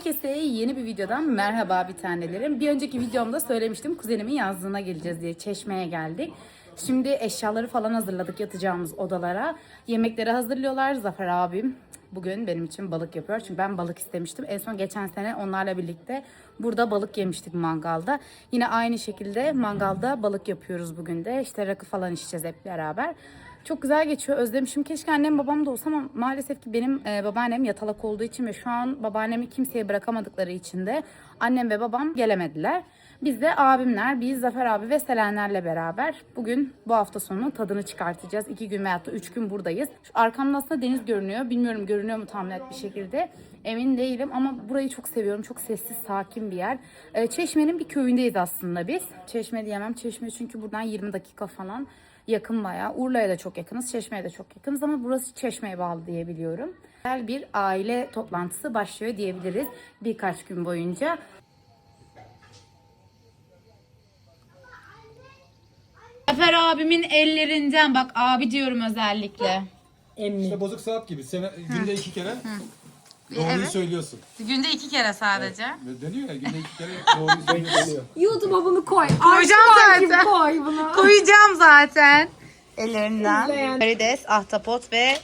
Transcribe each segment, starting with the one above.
Herkese yeni bir videodan merhaba bir tanelerim. Bir önceki videomda söylemiştim kuzenimin yazlığına geleceğiz diye. Çeşme'ye geldik. Şimdi eşyaları falan hazırladık yatacağımız odalara. Yemekleri hazırlıyorlar. Zafer abim bugün benim için balık yapıyor. Çünkü ben balık istemiştim. En son geçen sene onlarla birlikte burada balık yemiştik mangalda. Yine aynı şekilde mangalda balık yapıyoruz bugün de. İşte rakı falan içeceğiz hep beraber. Çok güzel geçiyor. Özlemişim. Keşke annem babam da olsa ama maalesef ki benim babaannem yatalak olduğu için ve şu an babaannemi kimseye bırakamadıkları için de annem ve babam gelemediler. Biz de abimler, biz Zafer abi ve Selenler'le beraber bugün bu hafta sonu tadını çıkartacağız. 2 gün veyahut da 3 gün buradayız. Şu arkamda aslında deniz görünüyor. Bilmiyorum görünüyor mu tam net bir şekilde. Emin değilim ama burayı çok seviyorum. Çok sessiz, sakin bir yer. Çeşme'nin bir köyündeyiz aslında biz. Çeşme diyemem. Çeşme çünkü buradan 20 dakika falan. Yakın bayağı. Urla'ya da çok yakınız. Çeşme'ye de çok yakınız ama burası Çeşme'ye bağlı diyebiliyorum. Güzel bir aile toplantısı başlıyor diyebiliriz birkaç gün boyunca. Zafer abimin ellerinden bak abi diyorum özellikle. İşte bozuk saat gibi. Günde 2 kere doğruyu söylüyorsun. Günde 2 kere sadece. Dönüyor ya günde 2 kere doğruyu söylüyorsun. YouTube'a bunu koy. Koyacağım zaten. Koy bunu. Koyacağım zaten. Ellerinden. Karides, ahtapot ve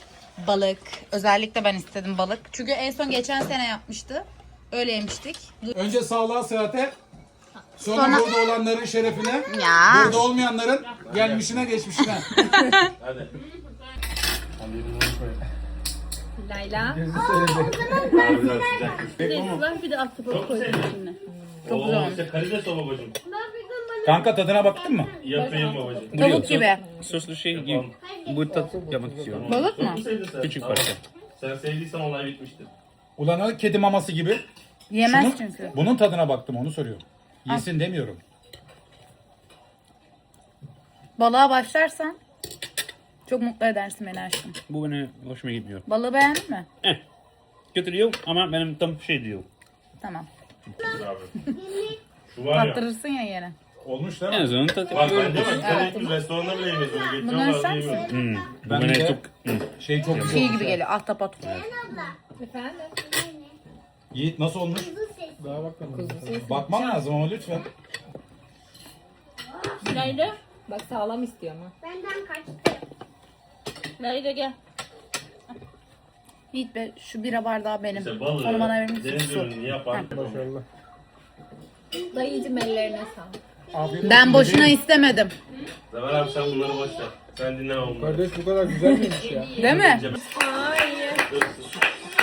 balık. Özellikle ben istedim balık. Çünkü en son geçen sene yapmıştı. Öyle yemiştik. Önce sağlığa sıhhate, sonra burada olanların şerefine, Ya. burada olmayanların gelmişine geçmişine. Layla. Bir de ahtapot koydum şimdi. Oo, işte karides o babacığım. Kanka tadına baktın mı? Yapayım babacığım. Tavuk gibi. Soslu şey gibi. Bu tat yapmak istiyorum. Balık mı? Küçük parça. Sen sevdiysen olay bitmiştir. Ulan o kedi maması gibi. Yemez Şunun- çünkü. Bunun tadına baktım onu soruyorum. Yesin demiyorum. Balığa başlarsan çok mutlu edersin beni aşkım. Bu bana hoşuma gitmiyor. Balığı beğendin mi? Kötü değil ama benim tam şey değil. Tamam. Abi. Şu var ya. Attırırsın ya yere. Olmuş değil En mi? azından tat. Bak ben değil mi? Sen hiçbir restoranda bile yemedim. Geçen Bunları bazı sen yemedim. Bu Ben bana de- çok... Şey çok güzel Şey olmuş. gibi geliyor ahtapot. Efendim? Yiğit nasıl olmuş? Bakmam lazım ama lütfen. Layla, Bak sağlam istiyor ama. benden kaçtı. Layla gel. Yiğit be şu bira bardağı benim. İşte Onu balığı bana verir misin? deniz Su. ürünü yapan. Dayıcım ellerine sağlık. Ben boşuna istemedim. Zafer abi sen bunları boş ver. Sen dinle onları. Kardeş bu kadar güzel miymiş ya? Değil mi?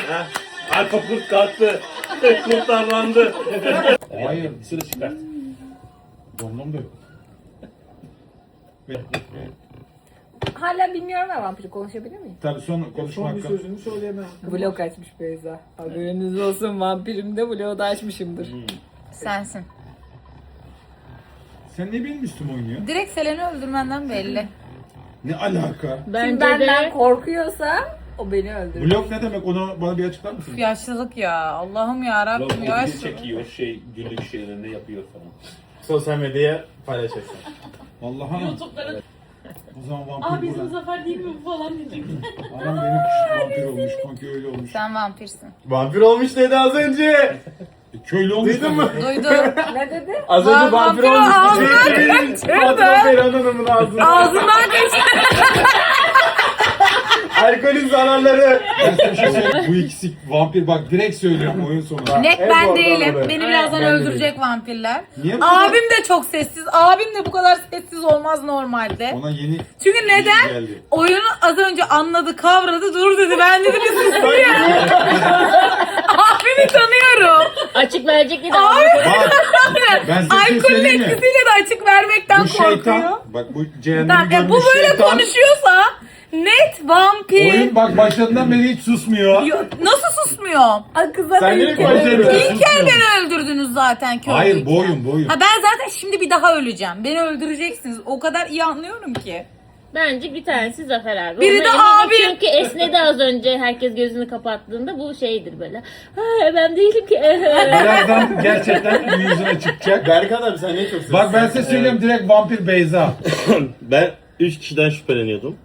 Heh. Arka kurt kalktı. Kurtarlandı. Hayır. Sıra çıkart. Donum da yok. Hala bilmiyorum ama vampiri konuşabilir miyim? Tabii son konuşma hakkı. Vlog açmış Beyza. Haberiniz olsun vampirim de vlogu da açmışımdır. Sensin. Sen ne bilmişsin oyunu? Direkt Selen'i öldürmenden belli. Ne alaka? Kim Bence benden de korkuyorsa o beni öldürür. Blok ne demek? Onu bana bir açıklar mısın? Yaşlılık ya. Allah'ım ya Rabbim ya. çekiyor, şey günlük şeylerinde yapıyor falan. Sosyal medyaya paylaşacaksın. Vallahi ama. O zaman vampir burada. Zafer değil mi bu falan diyecek. Anam benim vampir olmuş. Kanki öyle olmuş. Sen vampirsin. Vampir olmuş dedi az önce. Köylü olmuş. Duydun mu? Duydum. Ne dedi? Az Var, önce vampir vampir olmuş. ağzından Patron Ferhan Hanım'ın ağzından. Ağzından kaçtı. Alkolün zararları. Bu ikisi vampir bak direkt söylüyorum oyun sonunda. Net Hep ben oradan değilim. oraya. Beni birazdan Ben de öldürecek vampirler. Niye bu kadar? Abim de çok sessiz. Abim de bu kadar sessiz olmaz normalde. Ona yeni Çünkü neden? geldi. Oyunu az önce anladı, kavradı, dur dedi. Ben dedim bir sus ya. Abimi tanıyorum. Açık verecek dedi. Bak ben size bir şey Alkolün söyleyeyim mi? etkisiyle de açık vermekten Bu korkuyor. şeytan, bak bu cehennemi Tamam, görmüş bu böyle şeytan. konuşuyorsa net vampir. Oyun bak başlarından beri hiç susmuyor. Nasıl susmuyor? Kıza Sen da ne ilk konuşuyorsun? İlker beni öldürdünüz zaten köylüyken. Hayır bu oyun. Ha ben zaten şimdi bir daha öleceğim. Beni öldüreceksiniz. O kadar iyi anlıyorum ki. Bence bir tanesi Zafer abi. Biri Ona de eminim abi. Çünkü esnedi az önce herkes gözünü kapattığında bu şeydir böyle. Ha ben değilim ki. Birazdan gerçekten yüzüne çıkacak. Berkan abi sen ne çok Bak ben size söyleyeyim direkt vampir Beyza. Ben 3 kişiden şüpheleniyordum.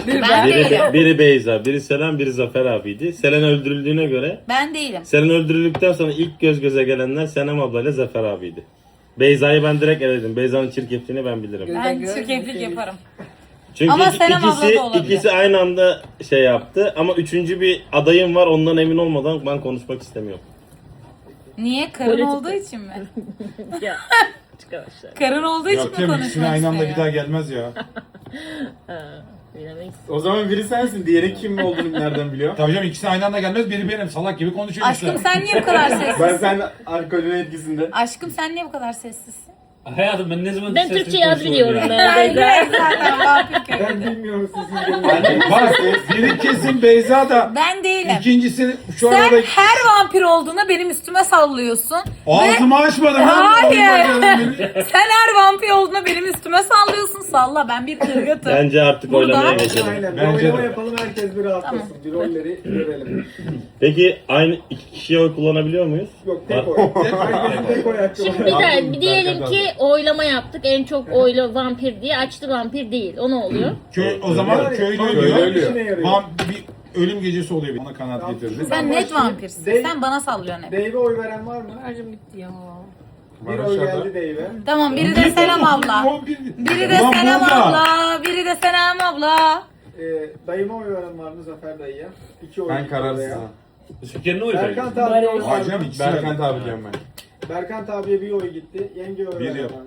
Ben değilim. Biri Beyza, biri Selen, biri Zafer abiydi. Selen öldürüldüğüne göre Ben değilim. Selen öldürüldükten sonra ilk göz göze gelenler Senem ablayla Zafer abiydi. Beyza'yı ben direkt eledim. Beyza'nın çirkefliğini ben bilirim. Ben çirkeflik yaparım. Çünkü Ama Senem abla da olabilir. ikisi aynı anda şey yaptı ama üçüncü bir adayım var, ondan emin olmadan ben konuşmak istemiyorum. Niye? Karın olduğu için mi? Ya. Arkadaşlar. Karın olduğu için Ya mi Cem konuşmak ikisini aynı anda bir istiyor? daha gelmez ya. Bilemeyiz. O zaman biri sensin. Diğeri kim olduğunu nereden biliyor? Tabii canım ikisi aynı anda gelmez. Biri benim. Salak gibi konuşuyor işte. Aşkım sen niye bu kadar Ben sessizsin? sen alkolün etkisinde. Aşkım sen niye bu kadar sessizsin? Hayatım ben ne zaman Ben sesli Türkçe yaz konuşuyorum biliyorum ya? ben. Ben zaten vampir köylü. Ben bilmiyorum sizin Bak biri kesin Beyza da Ben değilim. ikincisi şu Sen arada her vampir olduğuna benim üstüme sallıyorsun. ağzımı açmadım. Hayır. Sen her vampir olduğuna benim üstüme sallıyorsun. Salla ben bir kırgıtım. Bence artık Burada- oylamaya geçelim. Aynen. Bence Bence de. yapalım, herkes bir rahatlasın. Bir rolleri görelim. Peki aynı iki kişiye oy kullanabiliyor muyuz? Yok, tek oy. Herkesin tek oy hakkı Şimdi var. bir Aldım, tane bir diyelim Berkan ki oylama yaptık. En çok oylu vampir diye açtı vampir değil. O ne oluyor? O zaman köylü Köylü ölüyor. ölüyor. İşine yarıyor. Bir ölüm gecesi oluyor. Bana kanaat getirdi. Sen net vampirsin. Dave- Sen bana sallıyorsun hep. Dave'e oy veren var mı? Harcım bitti ya. Bir oy geldi Dave'e. Tamam biri de Senem abla. Biri de Ulan Senem burada. abla. Biri de Senem abla. Dayıma oy veren var mı Zafer dayıya? 2 oy. Ben kararsızım. Kendine oy ver. Berkant abiye oy var Hacım mı? ikisi Berkant verdi. abi diyorum ben. Berkant abiye bir oy gitti. Yenge oy Bir veren yap. var mı?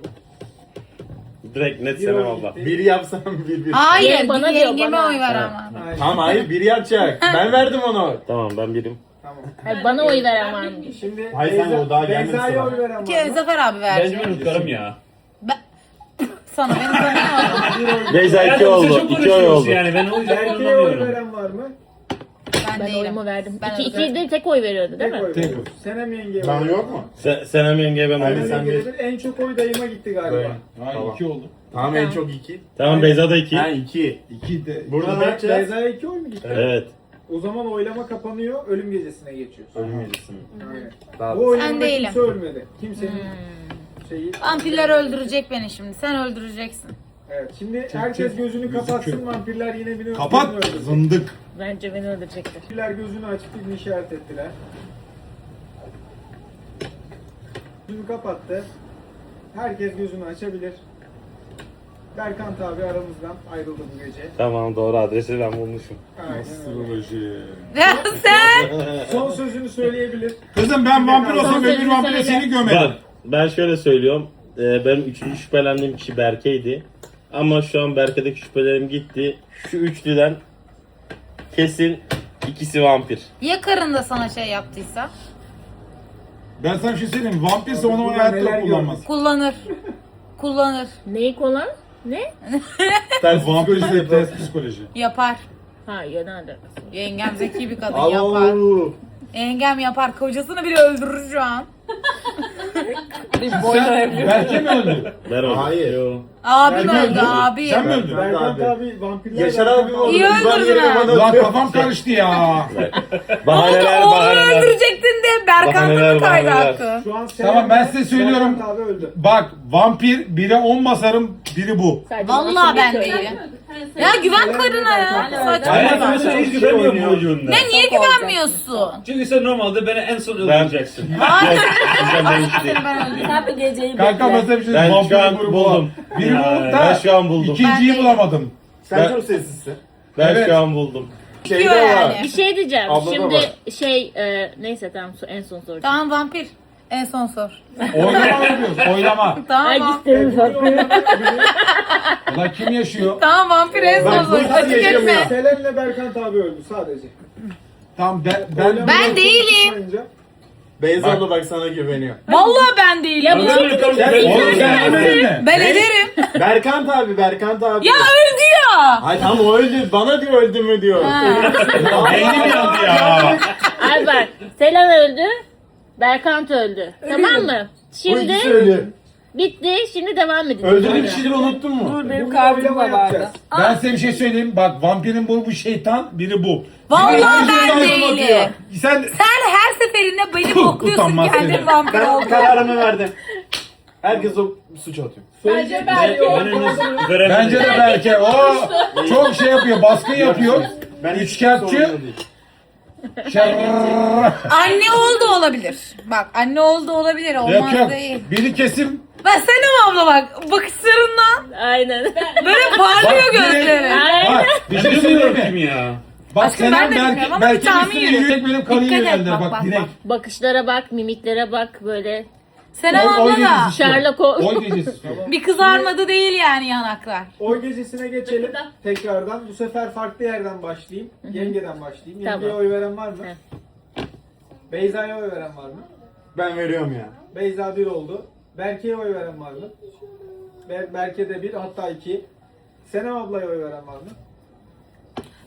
Direkt net Bir Senem oy abla. gitti. Bir yapsam bir. Hayır, Bana bana diyor, yengeme bana. oy ver ama. Aynen. Tamam hayır biri yapacak. Ben verdim onu. Tamam ben birim. Tamam. Hayır, bana oy veren var mı? Şimdi Hayır, sen o daha gelmedi Beyza'ya sana. oy veren Ki var mı? Zafer abi Bence verecek. ben unutkarım ya. Sana beni tanıyamazsın. Bir oy. Beyza iki Hayatım sen oldu. çok 2 oy konuşuyorsun oldu. yani. Ben o yüzden Berke'ye oy kullanamıyorum. veren var mı? Ben Ben değilim. oyumu verdim. Ben İki öyle- de tek oy veriyordu değil Tek mi? oy. Tek veriyor. oy. Senem yengeye Bana oy yok mu? Senem yengeye ben Hayır, oy sen Senem veririm. bir. yengeye en çok oy dayıma gitti galiba. Böyle. Hayır Tamam. 2 oldu. Tamam en çok 2. Tamam Beyza da 2. Ha 2. 2 de. Burada ne yapacağız? Beyza'ya 2 oy mu gitti? Evet. O zaman oylama kapanıyor, ölüm gecesine geçiyoruz. Ölüm yedisi mi? Aynen. Daha Bu oylamada değilim. kimse ölmedi. Kimsenin şeyi... Vampirler öldürecek beni şimdi. Sen öldüreceksin. Evet, şimdi herkes gözünü kapatsın, vampirler yine birini Kapat öldürecek. zındık. Bence beni öldürecektir. Vampirler gözünü açıp birini işaret ettiler. Gözünü kapattı. Herkes gözünü açabilir. Berkant abi aramızdan ayrıldı bu gece. Tamam doğru adresi ben bulmuşum. Aynen öyle. Astroloji. Ya sen Son sözünü söyleyebilir. Kızım ben vampir olsam Son öbür sözünü vampire söyle. seni Bak gömerim. ben şöyle söylüyorum. Benim üçüncü şüphelendiğim kişi Berke'ydi. Ama şu an Berke'deki şüphelerim gitti. Şu üçlüden kesin ikisi vampir. ya karın da sana şey yaptıysa? Ben sana bir şey söyleyeyim. Vampirse onu Bunlar hayatta neler kullanmaz. Kullanır. Kullanır. Neyi kolan? Ne? Vampirse ters psikoloji. Yapar. Ha ya nerede? Yengem zeki bir kadın yapar. Alo. Yengem yapar. Kocasını bile öldürür şu an. Sen Berke mi öldü? Ben öldüm. Hayır. Yo. Abim Berke öldü abi. Sen mi öldün? Berkant abi. abi vampirler... Yaşar abi mi oldu? İyi Biz var öldürdün yere ha. bana Ulan atıyor. kafam karıştı ya. Bahaneler Oğlunu bahaneler. öldürecektin de Berkant'ın Bahaneler, mı kaydı bahaneler. hakkı? Şu an Tamam, ben size söylüyorum. Berkant abi öldü. Bak vampir 1'e 10 basarım biri bu. Sadece Vallahi masum ben bir değilim. Ya güven karına ya. Hayatım Saçmalama. ben sana hiç güvenmiyorum bu ucunda. Ne niye güvenmiyorsun? Çünkü sen normalde beni en son öldüreceksin. Hayır. Bizden benimki değil. Ben öldüm. Sen bir geceyi Kanka bekle. mesela bir şey Ben şu vampir an grubu buldum. var. Biri Ya, bulup ben da şu an buldum. ikinciyi Ben bulamadım. Sen Ben- çok sessizsin. Ben Evet. şu an buldum. Şeyde Diyor var. yani. Bir şey diyeceğim. Abla da Şimdi var. neyse tamam en son soracağım. Tamam vampir. En son sor. Oylama yapıyoruz. Oylama. Tamam. Hangisi vampir? Ulan kim yaşıyor? Tamam vampir en son Bak, sor. bu Açık yaşamıyor. etme. Selen'le Berkant abi öldü sadece. Tamam Ben değilim. Tutmayınca- Beyza abla bak sana güveniyor. Vallahi ben değilim. Oğlum sen öldün mü? Ben ederim. Berkant abi. Ya öldü ya. Ay tamam o öldü. Bana diyor öldü mü diyor. Beynim yandı ya. Ay bak Selen öldü. Berkant öldü. Tamam mı? Bu Şimdi ikisi öldü. bitti. Şimdi devam edin. Öldürdüğüm kişileri unuttun mu? Benim Bugün kartım oylama da vardı. yapacağız. Ben size bir şey söyleyeyim. Bak vampirin bu şeytan, biri bu. Vallahi Biri ben aynı değilim. atıyor. Sen Sen her seferinde beni bokluyorsun Utanmaz kendin seni. vampir Ben oldun. kararımı verdim. Herkes o suç atıyor. Söyleyecek bir Ben şey yok. henüz göremedim. Bence de Berke. O çok şey yapıyor, baskın yapıyor. Üçkağıtçı. Anne oldu olabilir. Bak anne oldu olabilir. Yok Olmaz yok. değil. Biri kesim. Ben Senem abla bak. Bakışlarından Aynen. böyle parlıyor Bak, direkt- gözleri. Bak bir Ben şey bilmiyorum söyleyeyim mi? kim ya. Bak Aşkım, ben Senem de bilmiyorum Berke, ama bir Berke'nin tahmin üstüne yürüt. yürek benim kanı Dikkat et, yöneldi. bak, Bak bak, direkt. bak. Bakışlara bak, mimiklere bak böyle. Senem Oy abla da gecesi istiyor. Sherlock Holmes. Oy gecesi istiyor. bir kızarmadı değil yani yanaklar. Oy gecesine geçelim tekrardan. Bu sefer farklı yerden başlayayım. Yengeden başlayayım. Tamam. Yengeye oy veren var mı? Heh. Beyza'ya oy veren var mı? Ben veriyorum ya. Beyza 1 oldu. Berke'ye oy veren var mı? Berke de 1 hatta 2. Senem ablaya oy veren var mı?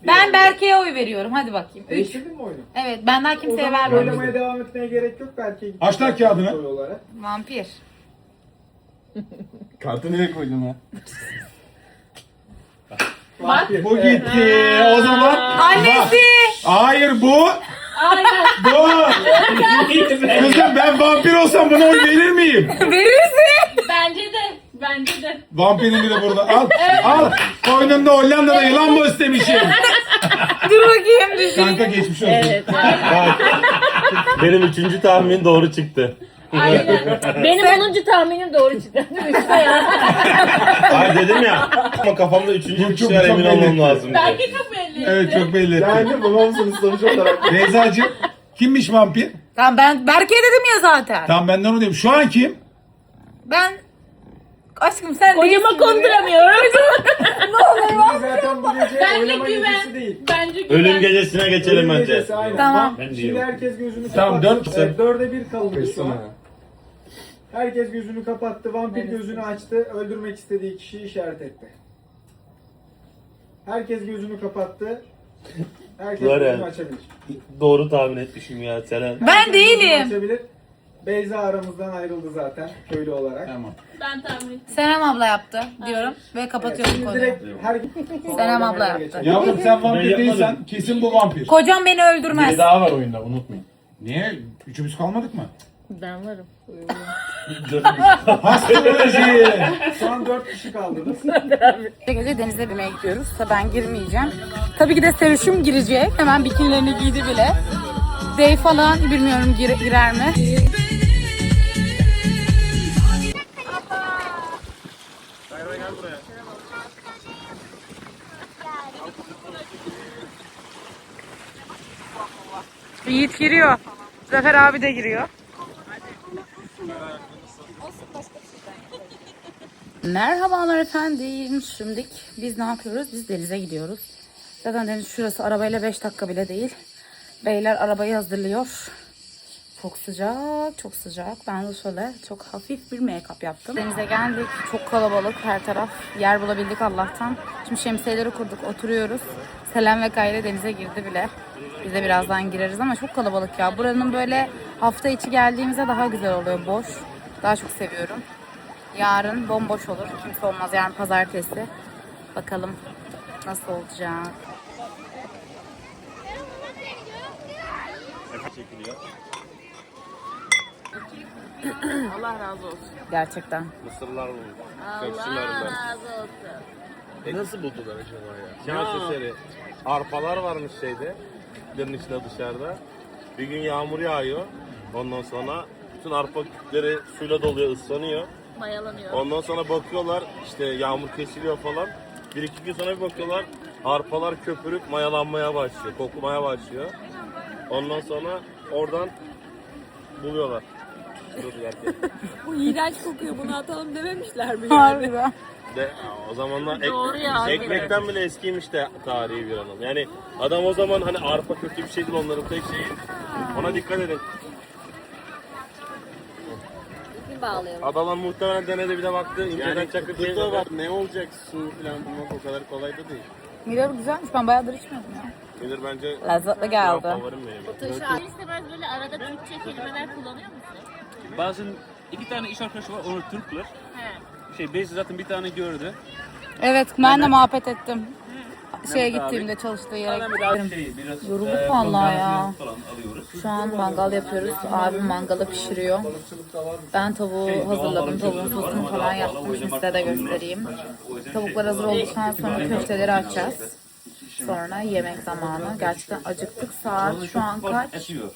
Ben Berke'ye oy veriyorum. Hadi bakayım. 3. Değiştirdin mi oyunu? Evet ben daha O kimseye zaman vermedim. oylamaya devam etmeye gerek yok. Berke'ye Aç lan kağıdını. oy olarak. Vampir. Kartı nereye koydum ya? Vampir. Bu Evet. gitti. O zaman. Annesi. Hayır bu. Aynen. Bu. Kızım ben vampir olsam buna oy verir miyim? Verirsin. Bence de. Bence de. Vampirini de burada. Al. Al. Koynunda Hollanda'da yılan mı istemişim? Dur bakayım düşün. Kanka geçmiş olsun. Evet. Bak. Benim 3. tahmin doğru çıktı. Aynen. Benim 10. tahminim doğru çıktı. Üçte ya. Hayır dedim ya. Ama kafamda 3. Bu bir çok- şey var, çok emin belli. olmam lazım. diye. Belki çok belli. Evet çok belli. Yani babamsınız sonuç olarak. Beyzacığım kimmiş vampir? Tamam ben Berke dedim ya zaten. Tamam ben de onu diyeyim. Şu an kim? Ben aşkım sen Kocama değilsin. konduramıyorum. Şimdi zaten bu gece Bence oylama güven. gecesi değil. Bence güven. Ölüm gecesine geçelim Ölüm bence. gecesi, aynen. Tamam. Ben Şimdi diyorum. herkes gözünü Tamam, kapattı. dört. Evet, 4'e 1 kaldı şu Kesin an. ha. Herkes gözünü kapattı. Vampir gözünü açtı. Öldürmek istediği kişiyi işaret etti. Herkes gözünü kapattı. Herkes Var ya. gözünü açabilir. Doğru tahmin etmişim ya Selen. Ben Herkes gözünü değilim. açabilir. Beyza aramızdan ayrıldı zaten köylü olarak. Tamam. Ben tahmin ettim. Senem abla yaptı diyorum ve Evet, kapatıyorum şimdi konuyu. direkt her Senem abla oylamaya yaptı. geçelim. Yavrum sen Ben vampir yapmadım. değilsen kesin bu vampir. Kocam beni öldürmez. Biri daha var oyunda unutmayın. Niye? Üçümüz kalmadık mı? Ben varım. Astroloji. Şu an 4 kişi kaldınız. Gece denize binmeye gidiyoruz. Ben girmeyeceğim. Tabii ki de Seruş'um girecek. Hemen bikinilerini giydi bile. Dey falan bilmiyorum girer mi? Yiğit giriyor. Zafer abi de giriyor. Merhabalar efendim. Şimdi biz ne yapıyoruz? Biz denize gidiyoruz. Zaten deniz şurası, arabayla 5 dakika bile değil. Beyler arabayı hazırlıyor. Çok sıcak, çok sıcak. Ben de şöyle çok hafif bir make-up yaptım. Denize geldik. Çok kalabalık her taraf. Yer bulabildik Allah'tan. Şimdi şemsiyeleri kurduk, oturuyoruz. Selam ve Gayre denize girdi bile. Biz de birazdan gireriz ama çok kalabalık ya. Buranın böyle hafta içi geldiğimizde daha güzel oluyor, boş. Daha çok seviyorum. Yarın bomboş olur. Kimse olmaz. Yarın pazartesi. Bakalım nasıl olacak. Allah razı olsun. Gerçekten. Mısırlar mı? Allah razı olsun. Nasıl buldular acaba ya? Şans eseri. Arpalar varmış şeyde. Küplerin içinde dışarıda. Bir gün yağmur yağıyor. Ondan sonra bütün arpa küpleri suyla doluyor, ıslanıyor. Mayalanıyor. Ondan sonra bakıyorlar işte yağmur kesiliyor falan. Bir iki gün sonra bir bakıyorlar arpalar köpürüp mayalanmaya başlıyor, kokmaya başlıyor. Ondan sonra oradan buluyorlar. Dur yerken. Bu iğrenç kokuyor, bunu atalım dememişler mi? Harbiden. De o zamanlar Doğru ya, ekmekten bile eskiymiş de tarihi bir anım. Yani adam o zaman hani arpa kötü bir şey değil, onların tek şeyi. Ona dikkat edin. Bağlayalım. Adam muhtemelen denedi bir de baktı. İnceden çakır diye bak ne olacak su falan bulmak o kadar kolay da değil. Milo güzelmiş. Ben bayağıdır içmiyordum ya. Gelir bence. Lezzetli geldi. Favorim benim. İstemez böyle arada Türkçe kelimeler kullanıyor musun? Bazen iki tane iş arkadaşı var, onlar Türkler. He. Beyza zaten bir tane gördü. Evet ben de muhabbet ettim. şeye gittiğimde çalıştığı yere Hemen biraz gittim. biraz Yorulduk vallahi ya. falan alıyoruz. Şu an mangal yapıyoruz. Abim mangalı pişiriyor. Ben tavuğu hazırladım. Tavuğun sosunu falan yaptım. Şimdi size de göstereyim. Tavuklar hazır olduktan sonra köfteleri açacağız. Sonra yemek zamanı. Gerçekten acıktık. Saat şu an kaç? Esiyor.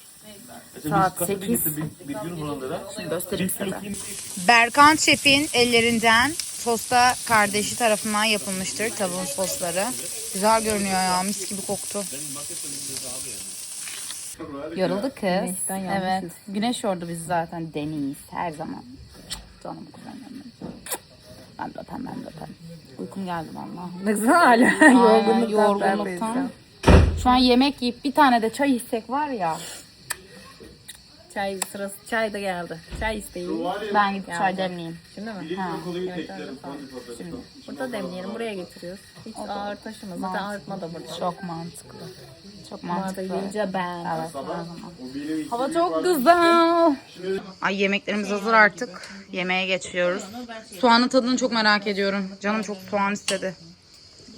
Saat 8. Bir gün buralara. Şimdi göstereyim size. Berkant Şef'in ellerinden sosta kardeşi tarafından yapılmıştır tavuğun sosları. Güzel görünüyor ya, mis gibi koktu. Yoruldu kız. Evet. Güneş yordu bizi zaten. Deniz her zaman. Canım kuzenim. Ben de öpem. Uykum geldi valla. Baksana hala Yorgunluktan. Şu an yemek yiyip bir tane de çay içsek var ya. Çay sırası, çay da geldi. Çay isteği. Ben gidip çay demleyeyim. Şimdi mi? Ha. Şimdi. Burada demleyelim, buraya getiriyoruz. Hiç ağır taşımaz. Zaten ağırtma da burada. Çok mantıklı. Çok Mağaza mantıklı. gelince ben. Evet, her zaman. Hava çok güzel. Ay yemeklerimiz hazır artık. Yemeğe geçiyoruz. Soğanın tadını çok merak ediyorum. Canım çok soğan istedi.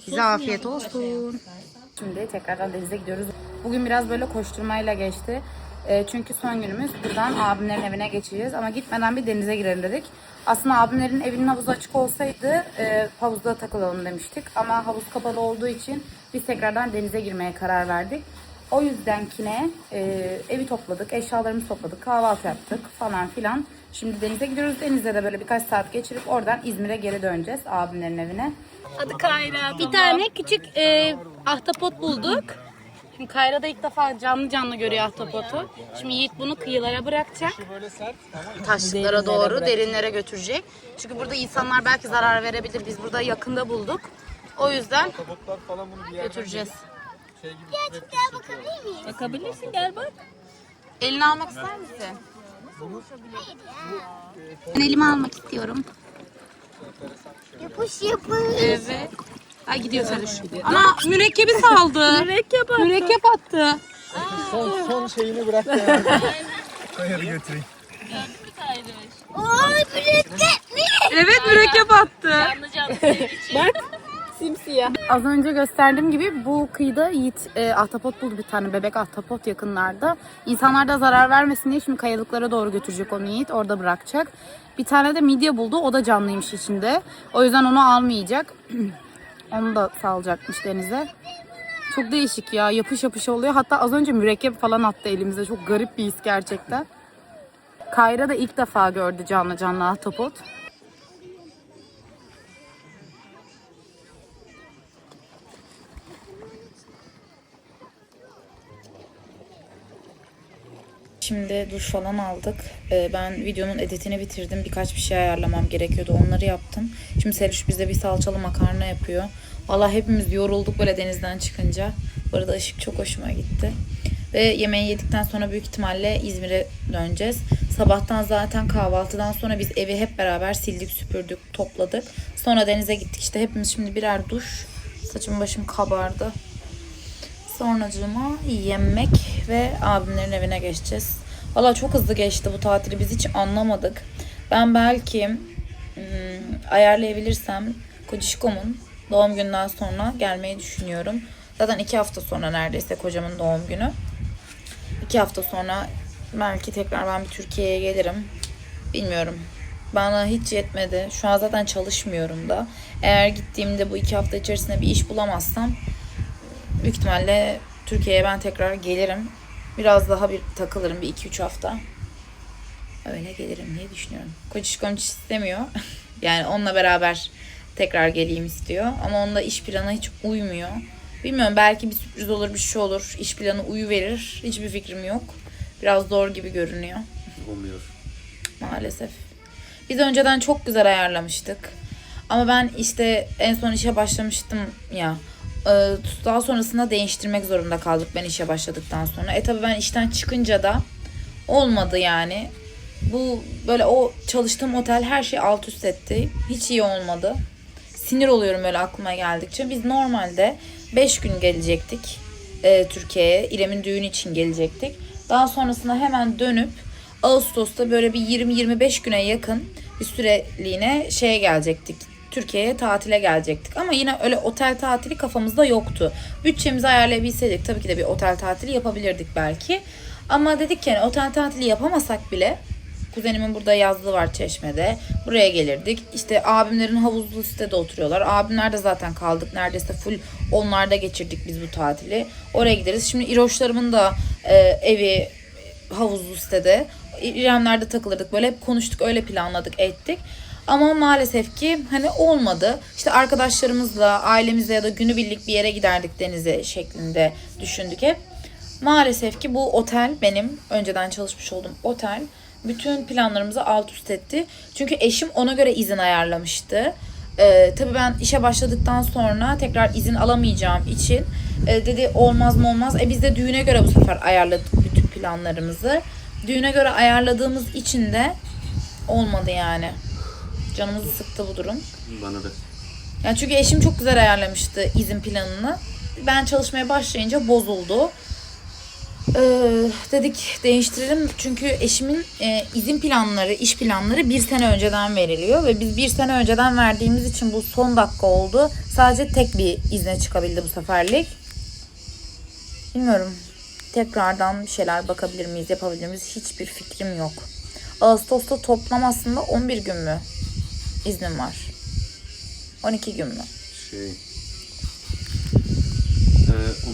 Bize afiyet olsun. Şimdi tekrardan denize gidiyoruz. Bugün biraz böyle koşturmayla geçti. Çünkü son günümüz. Buradan abimlerin evine geçeceğiz. Ama gitmeden bir denize girelim dedik. Aslında abimlerin evinin havuzu açık olsaydı havuzda takılalım demiştik. Ama havuz kapalı olduğu için biz tekrardan denize girmeye karar verdik. O yüzdenkine evi topladık, eşyalarımızı topladık, kahvaltı yaptık falan filan. Şimdi denize gidiyoruz. Denizde de böyle birkaç saat geçirip oradan İzmir'e geri döneceğiz abimlerin evine. Adı Kayra. Bir tane küçük ahtapot bulduk. Şimdi Kayra da ilk defa canlı görüyor ahtapotu. Şimdi Yiğit bunu kıyılara bırakacak. Taşlara doğru, derinlere götürecek. Çünkü burada insanlar belki zarar verebilir. Biz burada yakında bulduk. O yüzden götüreceğiz. Bakabilirsin, gel bak. Elini almak ister misin? Ben elimi almak istiyorum. Yapış yapış. Evet. Ay gidiyor Sarış. Ana mürekkebi saldı. Mürekkep attı. Son şeyini bıraktı yani. Hadi götüreyim. Oy mürekkep mi? Evet mürekkep attı. Bak. Simsiyah. Az önce gösterdiğim gibi bu kıyıda Yiğit ahtapot buldu, bir tane bebek ahtapot yakınlarda. İnsanlar da zarar vermesin diye şimdi kayalıklara doğru götürecek onu Yiğit. Orada bırakacak. Bir tane de midye buldu. O da canlıymış içinde. O yüzden onu almayacak. Onu da salacakmış denize. Çok değişik ya. Yapış yapış oluyor. Hatta az önce mürekkep falan attı elimize. Çok garip bir his gerçekten. Kayra da ilk defa gördü canlı ahtapot. Şimdi duş falan aldık. Ben videonun editini bitirdim. Birkaç bir şey ayarlamam gerekiyordu. Onları yaptım. Şimdi Seruş bize bir salçalı makarna yapıyor. Vallahi hepimiz yorulduk böyle denizden çıkınca. Bu arada ışık çok hoşuma gitti. Ve yemeği yedikten sonra büyük ihtimalle İzmir'e döneceğiz. Sabahtan zaten kahvaltıdan sonra biz evi hep beraber sildik, süpürdük, topladık. Sonra denize gittik. İşte hepimiz şimdi birer duş. Saçım başım kabardı. Sonracığıma yemek ve abimlerin evine geçeceğiz. Valla çok hızlı geçti bu tatili. Biz hiç anlamadık. Ben belki ayarlayabilirsem Kocişkom'un doğum gününden sonra gelmeyi düşünüyorum. Zaten 2 hafta sonra neredeyse kocamın doğum günü. 2 hafta sonra belki tekrar ben bir Türkiye'ye gelirim. Bilmiyorum. Bana hiç yetmedi. Şu an zaten çalışmıyorum da. Eğer gittiğimde bu 2 hafta içerisinde bir iş bulamazsam büyük ihtimalle Türkiye'ye ben tekrar gelirim. Biraz daha bir takılırım bir 2-3 hafta. Öyle gelirim diye düşünüyorum. Kocişkom hiç istemiyor. Yani onunla beraber tekrar geleyim istiyor. Ama onda iş planı hiç uymuyor. Bilmiyorum, belki bir sürpriz olur, bir şey olur. İş planı uyuverir. Hiçbir fikrim yok. Biraz zor gibi görünüyor. Olmuyor. Maalesef. Biz önceden çok güzel ayarlamıştık. Ama ben işte en son işe başlamıştım ya. Daha sonrasında değiştirmek zorunda kaldık ben işe başladıktan sonra. Tabii ben işten çıkınca da olmadı yani. Bu böyle o çalıştığım otel her şey alt üst etti. Hiç iyi olmadı. Sinir oluyorum öyle aklıma geldikçe. Biz normalde 5 gün gelecektik Türkiye'ye. İrem'in düğünü için gelecektik. Daha sonrasında hemen dönüp Ağustos'ta böyle bir 20-25 güne yakın bir süreliğine şeye gelecektik. Türkiye'ye tatile gelecektik. Ama yine öyle otel tatili kafamızda yoktu. Bütçemizi ayarlayabilseydik tabii ki de bir otel tatili yapabilirdik belki. Ama dedik ki yani otel tatili yapamasak bile, kuzenimin burada yazlığı var Çeşme'de. Buraya gelirdik. İşte abimlerin havuzlu sitede oturuyorlar. Abimler de zaten kaldık. Neredeyse full onlarda geçirdik biz bu tatili. Oraya gideriz. Şimdi İroşlarımın da evi havuzlu sitede. İremler'de takılırdık. Böyle hep konuştuk, öyle planladık, ettik. Ama maalesef ki hani olmadı. İşte arkadaşlarımızla, ailemizle ya da günübirlik bir yere giderdik denize şeklinde düşündük hep. Maalesef ki bu otel, benim önceden çalışmış olduğum otel, bütün planlarımızı alt üst etti. Çünkü eşim ona göre izin ayarlamıştı. Tabii ben işe başladıktan sonra tekrar izin alamayacağım için dedi olmaz mı olmaz. Biz de düğüne göre bu sefer ayarladık bütün planlarımızı. Düğüne göre ayarladığımız için de olmadı yani. Canımızı sıktı bu durum. Bana da. Yani çünkü eşim çok güzel ayarlamıştı izin planını. Ben çalışmaya başlayınca bozuldu. Dedik değiştirelim. Çünkü eşimin izin planları, iş planları 1 sene önceden veriliyor. Ve biz 1 sene önceden verdiğimiz için bu son dakika oldu. Sadece tek bir izne çıkabildi bu seferlik. Bilmiyorum. Tekrardan bir şeyler bakabilir miyiz, yapabilir miyiz? Hiçbir fikrim yok. Ağustos'ta toplam aslında 11 gün mü iznim var? 12 gün mü?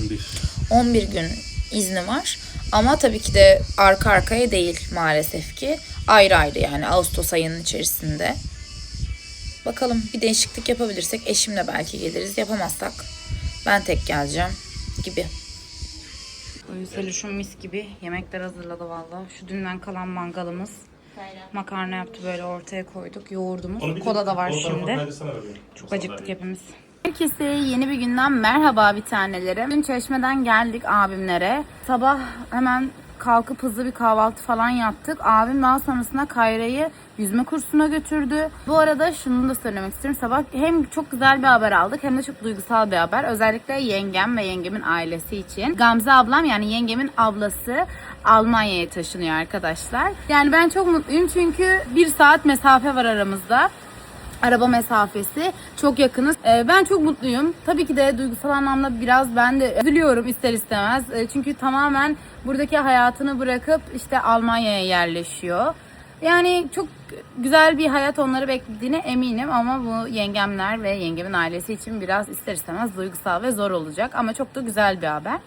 11. 11 gün izni var. Ama tabii ki de arka arkaya değil maalesef ki. Ayrı ayrı yani Ağustos ayının içerisinde. Bakalım bir değişiklik yapabilirsek eşimle belki geliriz. Yapamazsak ben tek geleceğim gibi. Seluşum mis gibi yemekler hazırladı valla. Şu dünden kalan mangalımız. Makarna yaptı, böyle ortaya koyduk. Yoğurdumuz. Kola da var şimdi. Çok acıktık hepimiz. Herkese yeni bir günden merhaba bir tanelerim. Dün Çeşme'den geldik abimlere. Sabah hemen kalkıp hızlı bir kahvaltı falan yaptık. Abim daha sonrasında Kayra'yı yüzme kursuna götürdü. Bu arada şunu da söylemek istiyorum. Sabah hem çok güzel bir haber aldık hem de çok duygusal bir haber. Özellikle yengem ve yengemin ailesi için. Gamze ablam, yani yengemin ablası, Almanya'ya taşınıyor arkadaşlar. Yani ben çok mutluyum çünkü 1 saat mesafe var aramızda. Araba mesafesi, çok yakınız. Ben çok mutluyum. Tabii ki de duygusal anlamda biraz ben de üzülüyorum ister istemez. Çünkü tamamen buradaki hayatını bırakıp işte Almanya'ya yerleşiyor. Yani çok güzel bir hayat onları beklediğine eminim ama bu yengemler ve yengemin ailesi için biraz ister istemez duygusal ve zor olacak. Ama çok da güzel bir haber.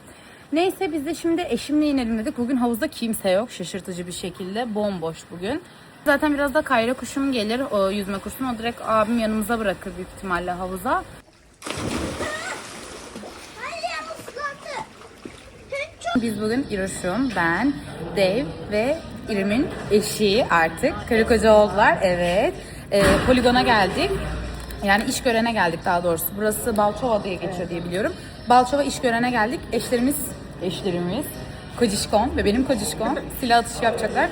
Neyse biz de şimdi eşimle inelim dedik. Bugün havuzda kimse yok, şaşırtıcı bir şekilde. Bomboş bugün. Zaten biraz da Kayra kuşum gelir o yüzme kursuna. O direkt abim yanımıza bırakır büyük ihtimalle havuza. Biz bugün İroş'um, ben, Dave ve İrem'in eşi artık. Karı koca oldular, evet. Poligona geldik. Yani iş görene geldik daha doğrusu. Burası Balçova diye geçiyor diye biliyorum. Balçova iş görene geldik. Eşlerimiz, Kocişkon ve benim Kocişkon silah atışı yapacaklar.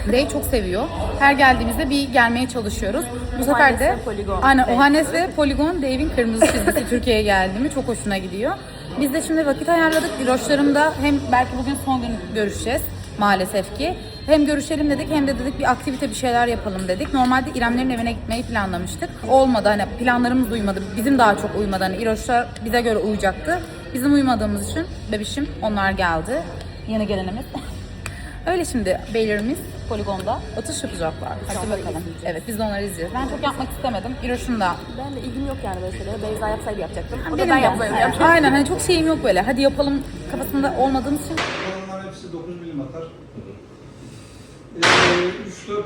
Dave çok seviyor. Her geldiğimizde bir gelmeye çalışıyoruz. Bu sefer de aynen Ohanes ve Poligon, Dave'in kırmızı çizgisi Türkiye'ye geldi mi çok hoşuna gidiyor. Biz de şimdi vakit ayarladık. İroşlarımda hem belki bugün son gün görüşeceğiz maalesef ki. Hem görüşelim dedik hem de dedik bir aktivite bir şeyler yapalım dedik. Normalde İremlerin evine gitmeyi planlamıştık. Olmadı, hani planlarımız uymadı. Bizim daha çok uymadı. Hani İroşlar bize göre uyacaktı. Bizim uymadığımız için bebişim onlar geldi. Yeni gelenimiz. Öyle şimdi beylerimiz poligonda atış yapacaklar. Hadi bakalım. Evet biz de onları izleyeceğiz. Ben çok yapmak istemedim. İroş'un da. Ben de ilgim yok yani böyle şeylere. Beyza yapsaydı yapacaktım. O da Benim ben de. yapmayayım. Aynen, hani çok şeyim yok böyle. Hadi yapalım kafasında olmadığımız için. Bunların hepsi 9 milim atar. 3-4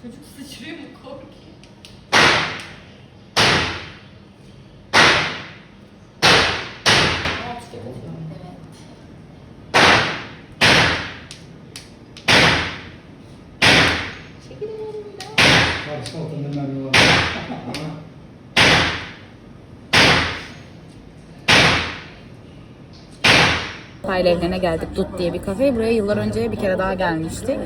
Çocuk sıçrıyor mu, korkuyor? karşı altında mermi var. İsmail evlerine geldik. Dut diye bir kafe. Buraya yıllar önce bir kere daha gelmiştik.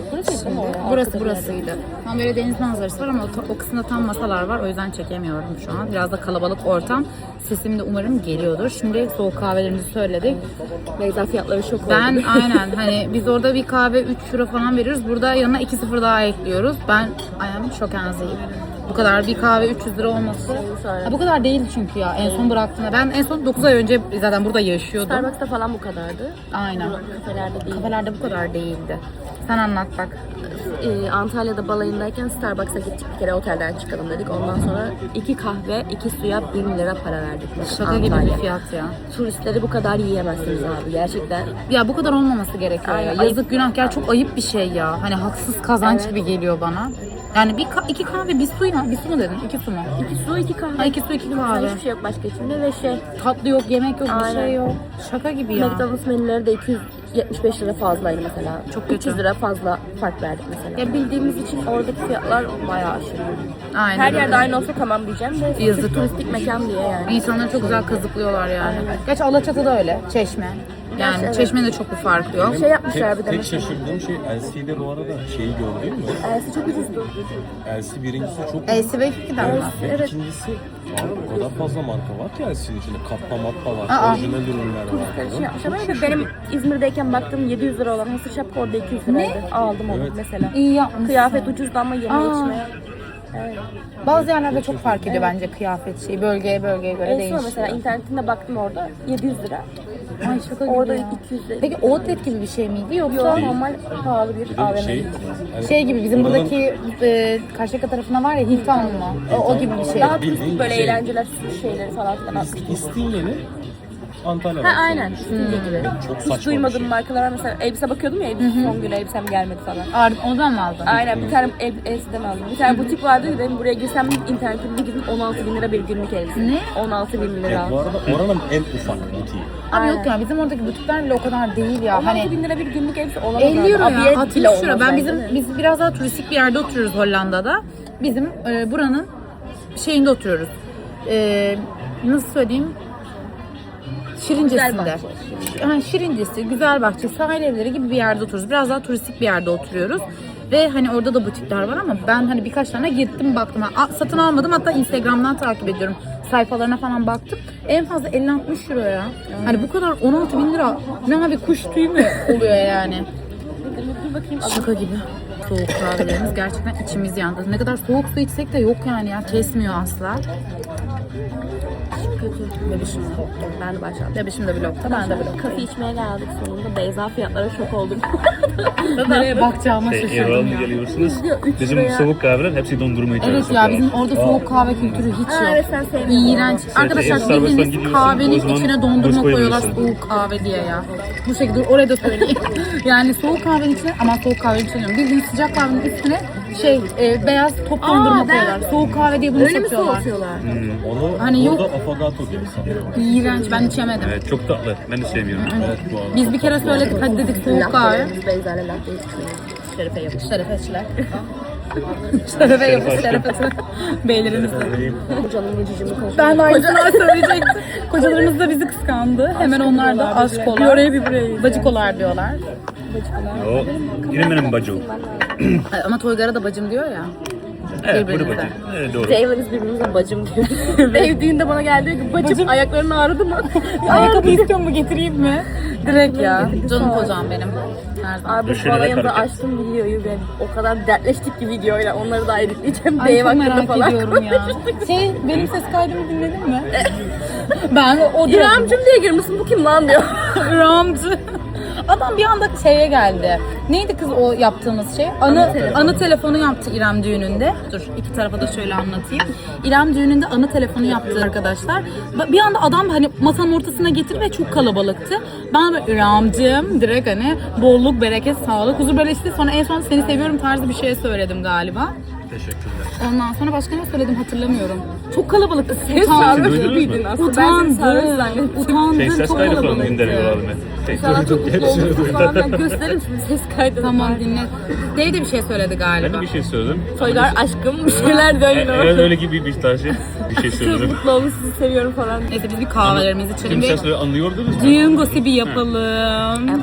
Burasıydı. Tam böyle deniz manzarası var ama o kısımda tam masalar var. O yüzden çekemiyorum şu an. Biraz da kalabalık ortam. Sesim de umarım geliyordur. Şimdi soğuk kahvelerimizi söyledik. Beyza fiyatları çok oldu. Ben aynen hani biz orada bir kahve 3 euro falan veriyoruz. Burada yanına 2 daha ekliyoruz. Ben ayağım çok enziyim. Bu kadar bir kahve 300 lira olması. Ha, bu kadar değil çünkü ya en son bıraktığımda. Ben en son 9 ay önce zaten burada yaşıyordum. Starbucks'ta falan bu kadardı. Aynen. Kafelerde değil. Kafelerde bu kadar değildi. Sen anlat bak. Antalya'da balayındayken Starbucks'a gittik bir kere, otelden çıkalım dedik. Ondan sonra 2 kahve 2 suya 1000 lira para verdik. Şaka gibi bir fiyat ya. Turistleri bu kadar yiyemezsiniz abi gerçekten. Ya bu kadar olmaması gerekiyor ya. Aynen. Yazık günah ya, çok ayıp bir şey ya. Hani haksız kazanç gibi geliyor bana. Yani iki kahve bir su ya. Bir su mu dedin? 2 su mu? 2 su 2 kahve. Ha, 2 su 2 kahve. Hiçbir şey yok başka içinde ve Tatlı yok, yemek yok, bir Aynen. şey yok. Şaka gibi ya. McDonald's menüleri de 275 lira fazlaydı mesela. Çok kötü. 300 lira fazla fark verdik mesela. Ya bildiğimiz için oradaki fiyatlar bayağı aşırı. Aynen. Her öyle. yerde aynı olsa tamam diyeceğim de Yazık. sırf turistik mekan diye yani. İnsanları çok güzel kazıklıyorlar yani. Gerçi Alaçatı'da öyle. Çeşme. Yani evet. Çeşme'nin de çok bir farkı yok. Şey yapmışlar bir de Tek mesela. şaşırdığım şey LC'de bu arada şeyi gördün mü? Elsi çok ucuzdu. LC birincisi çok LC ve 2'den mi? ve ikincisi abi o kadar fazla marka var ki LC'nin içinde. Kappa mappa var, Aa. orijinal ürünler var. Karışım yapmışlar. Ama benim İzmir'deyken baktığım 700 lira olan hasır şapka orada 200 liraydı. Aldım onu Evet. mesela. İyi yapmışsın. Kıyafet ucuzdu ama yeme içmeye. Bazı yerlerde çok fark ediyor bence kıyafet şeyi. Bölgeye göre En son değişiyor. mesela internetinde baktım orada 700 lira. Ay şaka gibi Orada ya. 200 lira. Peki outlet gibi bir şey miydi yoksa Yok normal pahalı bir AVM. şey gibi bizim Buranın- buradaki Karşıyaka tarafına var ya Hilton mu? O gibi bir şey. Daha Bildiğin turistik böyle şey. eğlenceler şeyleri falan filan. İstinye'nin Antalya Ha versiyonu. aynen. Stilce gibi. Çok Hiç saçma bir duymadığım şey. markalar var. Mesela elbise bakıyordum ya, elbise son gün elbisem gelmedi falan. Ondan mı aldın? Aynen bir tane elbiseden aldım. Bir tane butik vardı, dedim buraya girsem internetimde bir girdim 16.000 lira bir günlük elbise. Ne? 16.000 lira. Bu arada oranın en ufak butiği. Abi yok ya bizim oradaki butikler bile o kadar değil ya. Hani 16.000 lira bir günlük elbise olamaz. 50 euro abi. ya, Abiye 60 bile euro. olmaz Ben bence. biz biraz daha turistik bir yerde oturuyoruz Hollanda'da. Bizim buranın şeyinde oturuyoruz. Nasıl söyleyeyim? Şirincesi'nde. Yani Şirincesi, Güzelbahçe, sahil evleri gibi bir yerde oturuyoruz. Biraz daha turistik bir yerde oturuyoruz. Ve hani orada da butikler var ama ben hani birkaç tane gittim baktım. Satın almadım, hatta Instagram'dan takip ediyorum. Sayfalarına falan baktım. En fazla 50-60 euro ya. Hani bu kadar 16.000 lira. Ne abi, kuş tüyü mü oluyor yani? Şaka gibi. Soğuk kahvelerimiz gerçekten içimiz yandı. Ne kadar soğuk su içsek de yok yani ya. Kesmiyor asla. Bebişim. Ben de başladım. Bebişim de blokta, ben de blokta. Kafe içmeye geldik sonunda. Beyza fiyatlara şok oldum. Nereye bakacağıma şaşırdım Erol ya. geliyorsunuz. Üç Bizim liraya. soğuk kahveler hepsi dondurma içeriyor. Evet ya, bizim orada soğuk kahve kültürü hiç Ha, yok. evet sen sevmiyorsun. İğrenç. Arkadaşlar Starbucks'tan bildiğiniz gidiyorsun, kahvenin o zaman içine dondurma buz koyuyorlar koyabilirsin. soğuk kahve diye ya. Bu şekilde oraya da söyleyeyim. Yani soğuk kahvenin içine, ama soğuk kahvenin içine diyorum. Bildiğiniz sıcak kahvenin üstüne beyaz top dondurma koyuyorlar. Soğuk kahve diye bunu Öyle mi satıyorlar. soğutuyorlar? Onu Hani yok. burada affogato diye sanıyorum. İğrenç, ben içemedim. Evet, çok tatlı. Ben de sevmiyorum. Evet bu arada. Biz bir kere söyledik, hadi dedik soğuk kahve. Biz Beyza ile latte içiyoruz. Şerefe yapış. Şerefetçiler. Şerefe yapış, şerefeti. Beylerimizle. Canımın cicimi konuşuyor. Ben de aynısını söyleyecektim. Kocalarımız da bizi kıskandı. Hemen onlar da aşkolar. Bir oraya bir buraya. Bacıkolar diyorlar. O yine benim bacım. Ama Toygar'a da bacım diyor ya. Evet, bunu Birbirinize. bacım. Evet, doğru. Devre biz birbirimize bacım diyoruz. Ev düğünde bana geldi diyor ki bacım ayakların ağrıdı mı? Ayakkabı istiyor mu, getireyim mi? Direkt ya. Canım kocam benim. Her zaman. Abi bu Düşünerek balayında hareket. açtım videoyu ve o kadar dertleştik ki videoyla, onları da editleyeceğim. Ay Bey çok hakkında merak falan. ediyorum ya. Benim ses kaydımı dinledin mi? Ben o İremcim diye girmişsin, bu kim lan diyor. Ramcı. Adam bir anda şeye geldi. Neydi kız o yaptığımız şey? Anı telefonu yaptı İrem düğününde. Dur iki tarafa da şöyle anlatayım. İrem düğününde anı telefonu yaptı arkadaşlar. Bir anda adam hani masanın ortasına getirdi ve çok kalabalıktı. Ben böyle İremcim direkt hani bolluk, bereket, sağlık, huzur böyle işte. Sonra en son seni seviyorum tarzı bir şey söyledim galiba. Teşekkürler. Ondan sonra başka ne söyledim hatırlamıyorum. Çok kalabalıktı. Ses Utandım. Duydunuz mu? Utandım. Ses Çok kaydı falan kalabalıktı. gönderiyorlar mı? Sana çok mutlu olduk falan ben gösteririm şimdi ses kaydı. Tamam dinle. Dave de bir şey söyledi galiba. Ben de bir şey söyledim. Toygar aşkım bir şeyler döndü. Evet öyle gibi bir tarzı bir şey Çok söyledim. mutlu olmuş sizi seviyorum falan. Neyse biz bir kahvelerimizi içelim Tüm ve sesleri anlıyordunuz mu? düğün gosibi yapalım.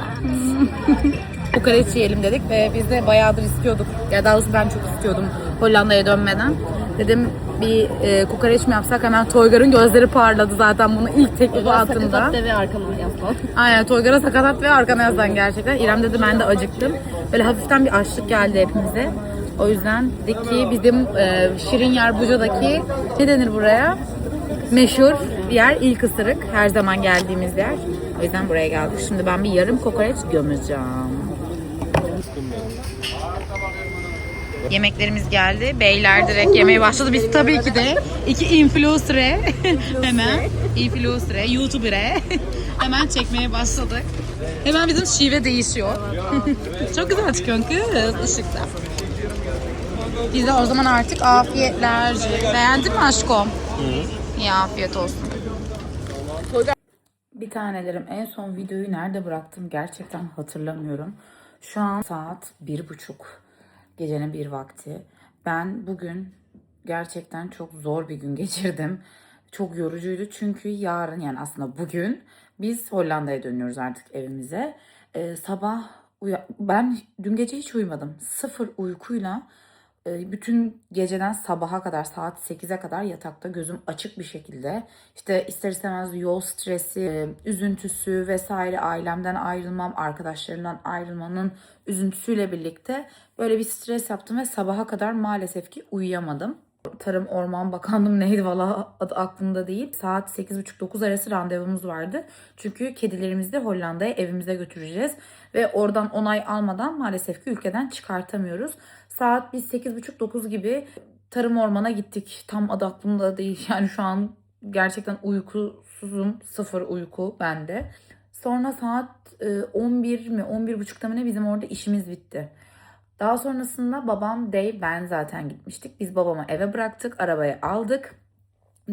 Kokoreç yiyelim dedik ve biz de bayağıdır istiyorduk. Ya daha doğrusu ben çok istiyordum Hollanda'ya dönmeden. Dedim bir kokoreç mi yapsak, hemen Toygar'ın gözleri parladı zaten bunu ilk teklifi attığında. ve arkamdan yazma. Aynen Toygar'a sakatat ve arkana yazdan gerçekten. İrem dedi ben de acıktım. Böyle hafiften bir açlık geldi hepimize. O yüzden dedik ki bizim Şirin Yer Buca'daki ne denir buraya? Meşhur bir yer, ilk ısırık. Her zaman geldiğimiz yer. O yüzden buraya geldik. Şimdi ben bir yarım kokoreç gömeceğim. Yemeklerimiz geldi. Beyler direkt yemeye başladı. Biz tabii ki de iki influencer'e hemen influencer'e, YouTuber'e hemen çekmeye başladık. Hemen bizim şive değişiyor. Çok güzel çıkıyorsun kız ışıkta. Biz de o zaman artık afiyetler. Beğendin mi aşkım? İyi afiyet olsun. Bir tanelerim, en son videoyu nerede bıraktım gerçekten hatırlamıyorum. Şu an saat 1:30. Gecenin bir vakti. Ben bugün gerçekten çok zor bir gün geçirdim. Çok yorucuydu çünkü yarın, yani aslında bugün biz Hollanda'ya dönüyoruz artık evimize. Sabah ben dün gece hiç uyumadım. Sıfır uykuyla bütün geceden sabaha kadar, saat 8'e kadar yatakta gözüm açık bir şekilde. İşte ister istemez yol stresi, üzüntüsü vesaire, ailemden ayrılmam, arkadaşlarımdan ayrılmanın üzüntüsüyle birlikte böyle bir stres yaptım ve sabaha kadar maalesef ki uyuyamadım. Tarım Orman Bakanlığım neydi valla adı aklımda değil. Saat 8.30-9 arası randevumuz vardı. Çünkü kedilerimizi de Hollanda'ya evimize götüreceğiz. Ve oradan onay almadan maalesef ki ülkeden çıkartamıyoruz. Saat biz 8.30-9 gibi Tarım Orman'a gittik. Tam adı aklımda değil. Yani şu an gerçekten uykusuzum. Sıfır uyku bende. Sonra saat 11 mi 11.30'da mı ne bizim orada işimiz bitti. Daha sonrasında babam, Dave, ben zaten gitmiştik. Biz babamı eve bıraktık, arabayı aldık.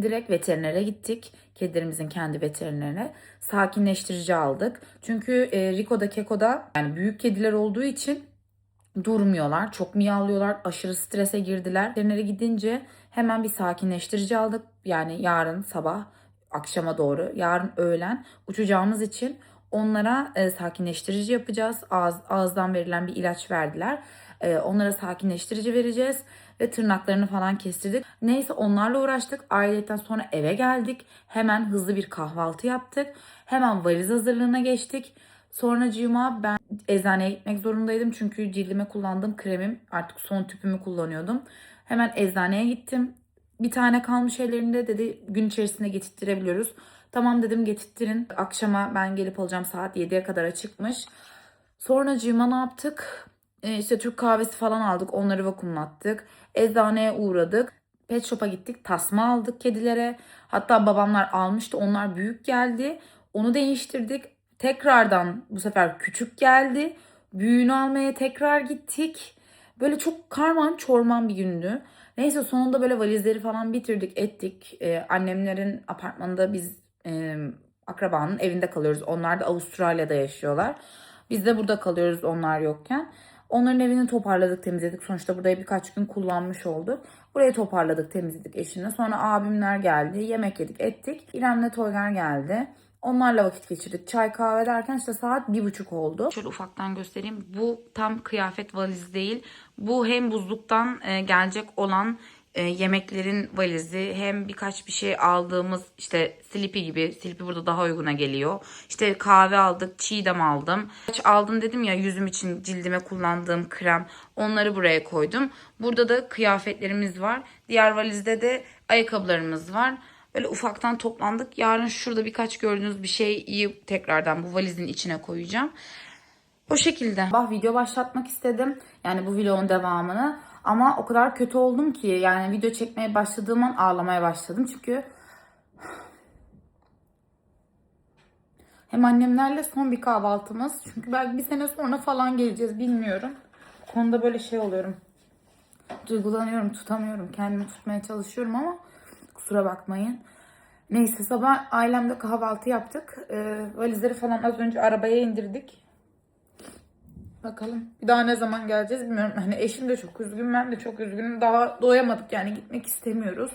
Direkt veterinere gittik. Kedilerimizin kendi veterinerine. Sakinleştirici aldık. Çünkü Rico'da, Keko'da yani büyük kediler olduğu için durmuyorlar. Çok miyavlıyorlar. Aşırı strese girdiler. Veterinere gidince hemen bir sakinleştirici aldık. Yani yarın sabah, akşama doğru, yarın öğlen uçacağımız için onlara sakinleştirici yapacağız. Ağızdan verilen bir ilaç verdiler. Onlara sakinleştirici vereceğiz ve tırnaklarını falan kestirdik. Neyse onlarla uğraştık. Ayrıca sonra eve geldik. Hemen hızlı bir kahvaltı yaptık. Hemen valiz hazırlığına geçtik. Sonracığıma ben eczaneye gitmek zorundaydım. Çünkü cildime kullandığım kremim, artık son tüpümü kullanıyordum. Hemen eczaneye gittim. Bir tane kalmış ellerinde, dedi gün içerisinde getirtirebiliyoruz. Tamam dedim, getirttirin. Akşama ben gelip alacağım, saat 7'ye kadar açıkmış. Sonracığıma ne yaptık? İşte Türk kahvesi falan aldık. Onları vakumlattık. Eczaneye uğradık. Pet shop'a gittik. Tasma aldık kedilere. Hatta babamlar almıştı. Onlar büyük geldi. Onu değiştirdik. Tekrardan bu sefer küçük geldi. Büyüğünü almaya tekrar gittik. Böyle çok karman çorman bir gündü. Neyse sonunda böyle valizleri falan bitirdik ettik. Annemlerin apartmanında biz akrabanın evinde kalıyoruz. Onlar da Avustralya'da yaşıyorlar. Biz de burada kalıyoruz onlar yokken. Onların evini toparladık, temizledik. Sonuçta burayı birkaç gün kullanmış olduk. Burayı toparladık, temizledik eşimle. Sonra abimler geldi. Yemek yedik, ettik. İrem'le Toygar geldi. Onlarla vakit geçirdik. Çay kahve derken işte saat 1:30 oldu. Şöyle ufaktan göstereyim. Bu tam kıyafet valizi değil. Bu hem buzluktan gelecek olan yemeklerin valizi, hem birkaç bir şey aldığımız işte Sleepy gibi. Sleepy burada daha uyguna geliyor. İşte kahve aldık, çiğdem aldım. Aldım dedim ya, yüzüm için cildime kullandığım krem. Onları buraya koydum. Burada da kıyafetlerimiz var. Diğer valizde de ayakkabılarımız var. Böyle ufaktan toplandık. Yarın şurada birkaç gördüğünüz bir şeyi tekrardan bu valizin içine koyacağım. O şekilde. Video başlatmak istedim. Yani bu vlogun devamını. Ama o kadar kötü oldum ki yani video çekmeye başladığım an ağlamaya başladım. Çünkü hem annemlerle son bir kahvaltımız. Çünkü belki bir sene sonra falan geleceğiz, bilmiyorum. Bu konuda böyle şey oluyorum. Duygulanıyorum, tutamıyorum. Kendimi tutmaya çalışıyorum ama kusura bakmayın. Neyse sabah ailemle kahvaltı yaptık. Valizleri falan az önce arabaya indirdik. Bakalım bir daha ne zaman geleceğiz bilmiyorum. Hani eşim de çok üzgün, ben de çok üzgünüm. Daha doyamadık yani, gitmek istemiyoruz.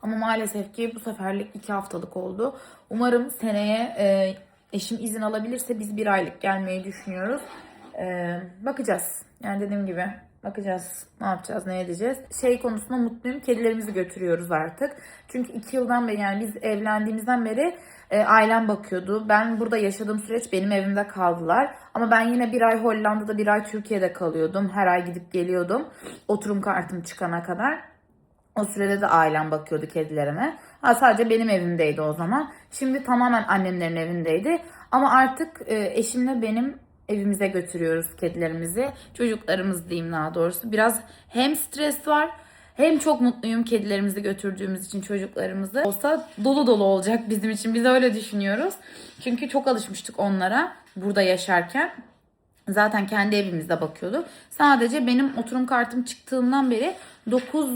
Ama maalesef ki bu seferlik 2 haftalık oldu. Umarım seneye eşim izin alabilirse biz 1 aylık gelmeyi düşünüyoruz. Bakacağız. Yani dediğim gibi bakacağız. Ne yapacağız, ne edeceğiz. Şey konusunda mutluyum. Kedilerimizi götürüyoruz artık. Çünkü 2 yıldan beri, yani biz evlendiğimizden beri ailem bakıyordu. Ben burada yaşadığım süreç benim evimde kaldılar. Ama ben yine 1 ay Hollanda'da, 1 ay Türkiye'de kalıyordum. Her ay gidip geliyordum. Oturum kartım çıkana kadar. O sürede de ailem bakıyordu kedilerime. Sadece benim evimdeydi o zaman. Şimdi tamamen annemlerin evindeydi. Ama artık eşimle benim evimize götürüyoruz kedilerimizi. Çocuklarımız diyeyim daha doğrusu. Biraz hem stres var hem çok mutluyum kedilerimizi götürdüğümüz için, çocuklarımızı. Olsa dolu dolu olacak bizim için. Biz öyle düşünüyoruz. Çünkü çok alışmıştık onlara burada yaşarken. Zaten kendi evimizde bakıyordu. Sadece benim oturum kartım çıktığından beri 9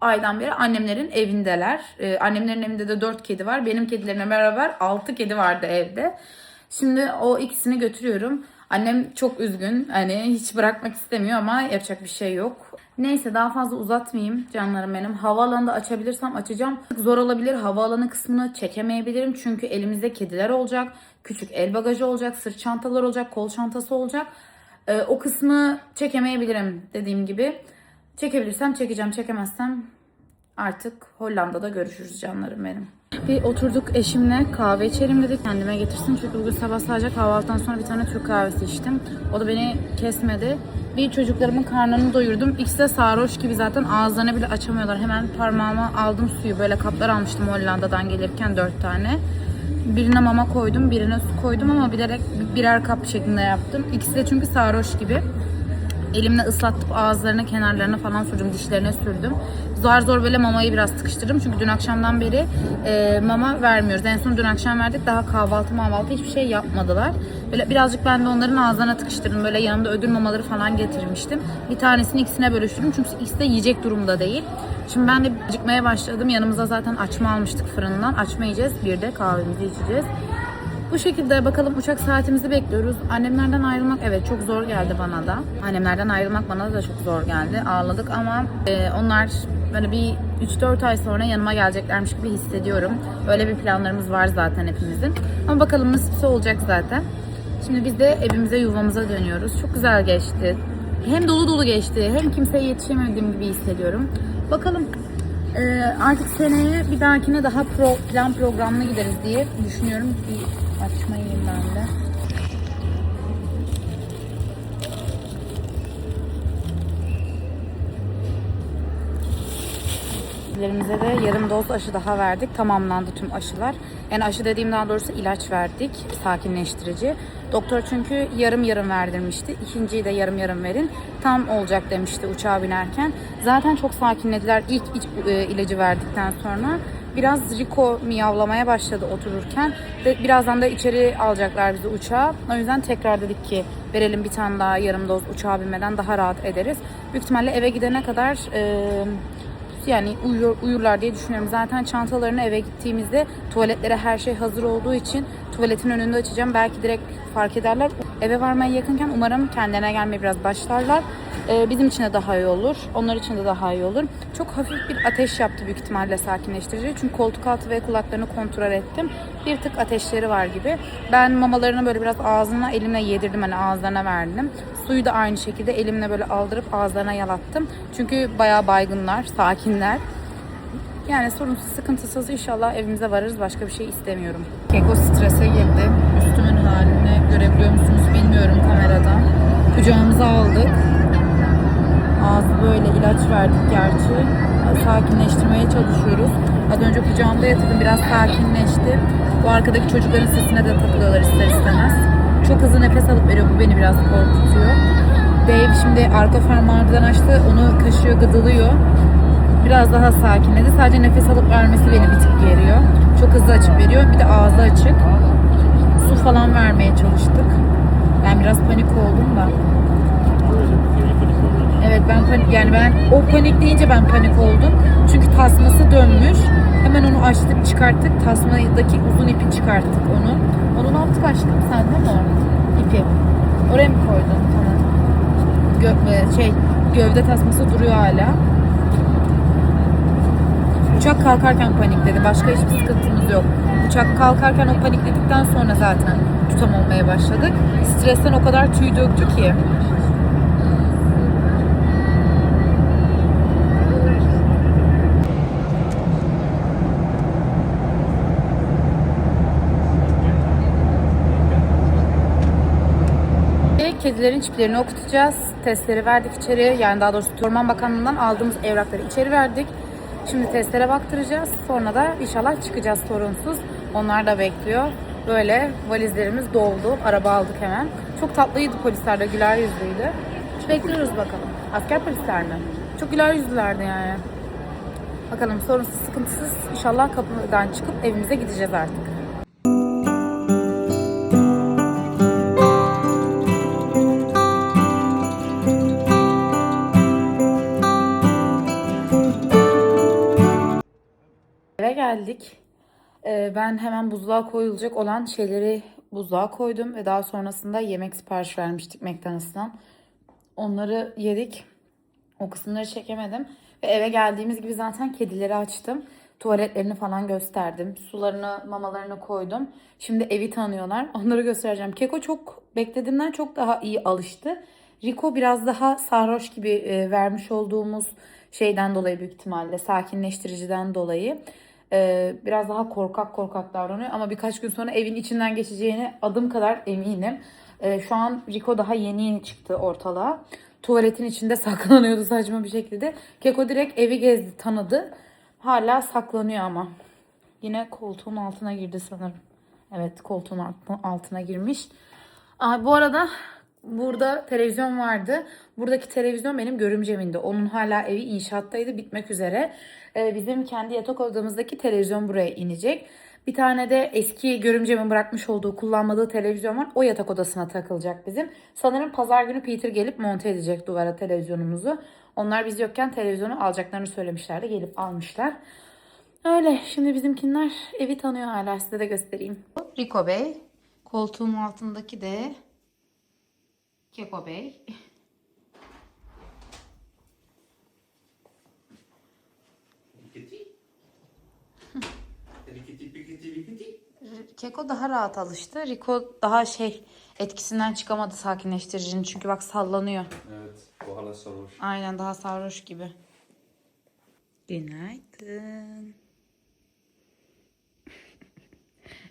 aydan beri annemlerin evindeler. Annemlerin evinde de 4 kedi var. Benim kedilerimle beraber 6 kedi vardı evde. Şimdi o ikisini götürüyorum. Annem çok üzgün. Hani hiç bırakmak istemiyor ama yapacak bir şey yok. Neyse daha fazla uzatmayayım canlarım benim. Havaalanında açabilirsem açacağım. Zor olabilir. Havaalanı kısmını çekemeyebilirim. Çünkü elimizde kediler olacak. Küçük el bagajı olacak. Sırt çantalar olacak. Kol çantası olacak. O kısmı çekemeyebilirim dediğim gibi. Çekebilirsem çekeceğim. Çekemezsem artık Hollanda'da görüşürüz canlarım benim. Bir oturduk eşimle kahve içelim dedik. Kendime getirsin. Çünkü bugün sabah sadece kahvaltıdan sonra bir tane Türk kahvesi içtim. O da beni kesmedi. Bir çocuklarımın karnını doyurdum. İkisi de sarhoş gibi zaten, ağızlarını bile açamıyorlar. Hemen parmağıma aldım suyu. Böyle kaplar almıştım Hollanda'dan gelirken 4 tane. Birine mama koydum, birine su koydum ama bilerek birer kap şeklinde yaptım. İkisi de çünkü sarhoş gibi. Elimle ıslattım, ağızlarına, kenarlarına falan sürdüm, dişlerine sürdüm. Zor zor böyle mamayı biraz sıkıştırdım. Çünkü dün akşamdan beri mama vermiyoruz. En son dün akşam verdik. Daha kahvaltı hiçbir şey yapmadılar. Böyle birazcık ben de onların ağzına tıkıştırdım. Böyle yanımda ödül mamaları falan getirmiştim. Bir tanesini ikisine bölüştürdüm. Çünkü ikisi de yiyecek durumda değil. Şimdi ben de acıkmaya başladım. Yanımıza zaten açma almıştık fırından. Açma yiyeceğiz. Bir de kahvemizi içeceğiz. Bu şekilde bakalım, uçak saatimizi bekliyoruz. Annemlerden ayrılmak evet çok zor geldi bana da. Annemlerden ayrılmak bana da çok zor geldi. Ağladık ama onlar böyle bir 3-4 ay sonra yanıma geleceklermiş gibi hissediyorum. Öyle bir planlarımız var zaten hepimizin. Ama bakalım nasipse olacak zaten. Şimdi biz de evimize, yuvamıza dönüyoruz. Çok güzel geçti. Hem dolu dolu geçti, hem kimseye yetişemediğim gibi hissediyorum. Bakalım. Artık seneye bir dahakine daha plan programlı gideriz diye düşünüyorum. Bir açma yiyeyim ben de. Kedilerimize de yarım doz aşı daha verdik. Tamamlandı tüm aşılar. Yani aşı dediğim daha doğrusu ilaç verdik. Sakinleştirici. Doktor çünkü yarım yarım verdirmişti. İkinciyi de yarım yarım verin. Tam olacak demişti uçağa binerken. Zaten çok sakinlediler ilk ilacı verdikten sonra. Biraz Rico miyavlamaya başladı otururken. Ve birazdan da içeri alacaklar bizi uçağa. O yüzden tekrar dedik ki verelim bir tane daha yarım doz, uçağa binmeden daha rahat ederiz. Büyük ihtimalle eve gidene kadar yani uyurlar diye düşünüyorum. Zaten çantalarını eve gittiğimizde tuvaletlere her şey hazır olduğu için tuvaletin önünde açacağım. Belki direkt fark ederler. Eve varmaya yakınken umarım kendine gelmeye biraz başlarlar. Bizim için de daha iyi olur. Onlar için de daha iyi olur. Çok hafif bir ateş yaptı büyük ihtimalle sakinleştirici. Çünkü koltuk altı ve kulaklarını kontrol ettim. Bir tık ateşleri var gibi. Ben mamalarını böyle biraz ağzına elimle yedirdim. Hani ağızlarına verdim. Suyu da aynı şekilde elimle böyle aldırıp ağızlarına yalattım. Çünkü bayağı baygınlar, sakinler. Yani sorunsuz, sıkıntısız inşallah evimize varırız. Başka bir şey istemiyorum. Keko strese girdi. Üstümün halini görebiliyor musunuz bilmiyorum kameradan. Kucağımıza aldık. Ağzı böyle ilaç verdik gerçi. Sakinleştirmeye çalışıyoruz. Az önce kucağımda yatırdım. Biraz sakinleşti. Bu arkadaki çocukların sesine de takılıyorlar ister istemez. Çok hızlı nefes alıp veriyor. Bu beni biraz korkutuyor. Dave şimdi arka fermuardan açtı. Onu kaşıyor, gıdılıyor. Biraz daha sakinledi. Sadece nefes alıp vermesi beni bir tık geriyor. Çok hızlı açıp veriyor. Bir de ağzı açık. Su falan vermeye çalıştık. Ben biraz panik oldum da. Evet ben panik, yani ben o panik deyince ben panik oldum. Çünkü tasması dönmüş. Hemen onu açtık, çıkarttık. Tasmadaki uzun ipi çıkarttık onu. Onu ne yaptık aşkım? Sen de mi o ipi? Oraya mı koydun? Tamam. Gövde tasması duruyor hala. Uçak kalkarken panikledi. Başka hiçbir sıkıntımız yok. Uçak kalkarken o panikledikten sonra zaten tutamamaya başladık. Stresten o kadar tüy döktü ki. Kedilerin çiplerini okutacağız. Testleri verdik içeriye. Yani daha doğrusu Orman Bakanlığı'ndan aldığımız evrakları içeri verdik. Şimdi testlere baktıracağız. Sonra da inşallah çıkacağız sorunsuz. Onlar da bekliyor. Böyle valizlerimiz doldu. Araba aldık hemen. Çok tatlıydı polisler de. Güler yüzlüydü. Bekliyoruz bakalım. Asker polisler mi? Çok güler yüzlülerdi yani. Bakalım sorunsuz, sıkıntısız. İnşallah kapıdan çıkıp evimize gideceğiz artık. Eve geldik. Ben hemen buzluğa koyulacak olan şeyleri buzluğa koydum ve daha sonrasında yemek sipariş vermiştik McDonald's'tan. Onları yedik. O kısımları çekemedim. Ve eve geldiğimiz gibi zaten kedileri açtım. Tuvaletlerini falan gösterdim. Sularını, mamalarını koydum. Şimdi evi tanıyorlar. Onları göstereceğim. Keko çok beklediğimden çok daha iyi alıştı. Rico biraz daha sarhoş gibi vermiş olduğumuz şeyden dolayı büyük ihtimalle. Sakinleştiriciden dolayı. Biraz daha korkak davranıyor. Ama birkaç gün sonra evin içinden geçeceğine adım kadar eminim. Şu an Rico daha yeni çıktı ortalığa. Tuvaletin içinde saklanıyordu saçma bir şekilde. Keko direkt evi gezdi, tanıdı. Hala saklanıyor ama. Yine koltuğun altına girdi sanırım. Evet, koltuğun altına girmiş. Bu arada burada televizyon vardı. Buradaki televizyon benim görümcemindi. Onun hala evi inşaattaydı, bitmek üzere. Bizim kendi yatak odamızdaki televizyon buraya inecek. Bir tane de eski görümcemin bırakmış olduğu, kullanmadığı televizyon var. O yatak odasına takılacak bizim. Sanırım pazar günü Peter gelip monte edecek duvara televizyonumuzu. Onlar biz yokken televizyonu alacaklarını söylemişlerdi. Gelip almışlar. Öyle. Şimdi bizimkinler evi tanıyor hala. Size de göstereyim. Rico Bey. Koltuğun altındaki de Keko Bey. Keko daha rahat alıştı. Rico daha etkisinden çıkamadı sakinleştiricinin. Çünkü bak sallanıyor. Evet, bu hala sarhoş. Aynen, daha sarhoş gibi. Günaydın.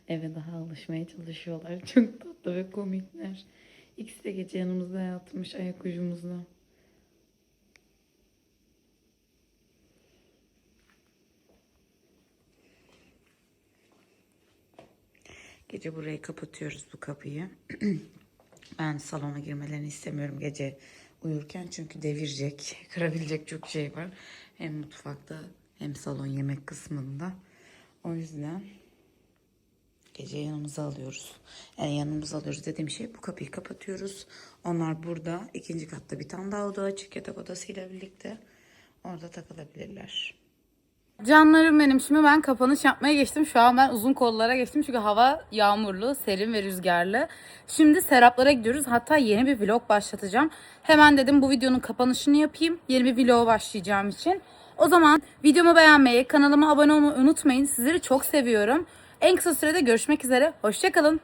Eve daha alışmaya çalışıyorlar. Çok tatlı ve komikler. İkisi de gece yanımızda yatmış, ayak ucumuzda. Gece burayı kapatıyoruz, bu kapıyı. Ben salona girmelerini istemiyorum gece uyurken. Çünkü devirecek, kırabilecek çok şey var. Hem mutfakta hem salon yemek kısmında. O yüzden gece yanımıza alıyoruz. Yani yanımıza alıyoruz dediğim şey, bu kapıyı kapatıyoruz. Onlar burada. İkinci katta bir tane daha oda açık, yatak odasıyla birlikte. Orada takılabilirler. Canlarım benim, şimdi ben kapanış yapmaya geçtim. Şu an ben uzun kollara geçtim çünkü hava yağmurlu, serin ve rüzgarlı. Şimdi Seraplara gidiyoruz. Hatta yeni bir vlog başlatacağım. Hemen dedim bu videonun kapanışını yapayım. Yeni bir vlog başlayacağım için. O zaman videomu beğenmeyi, kanalıma abone olmayı unutmayın. Sizleri çok seviyorum. En kısa sürede görüşmek üzere. Hoşça kalın.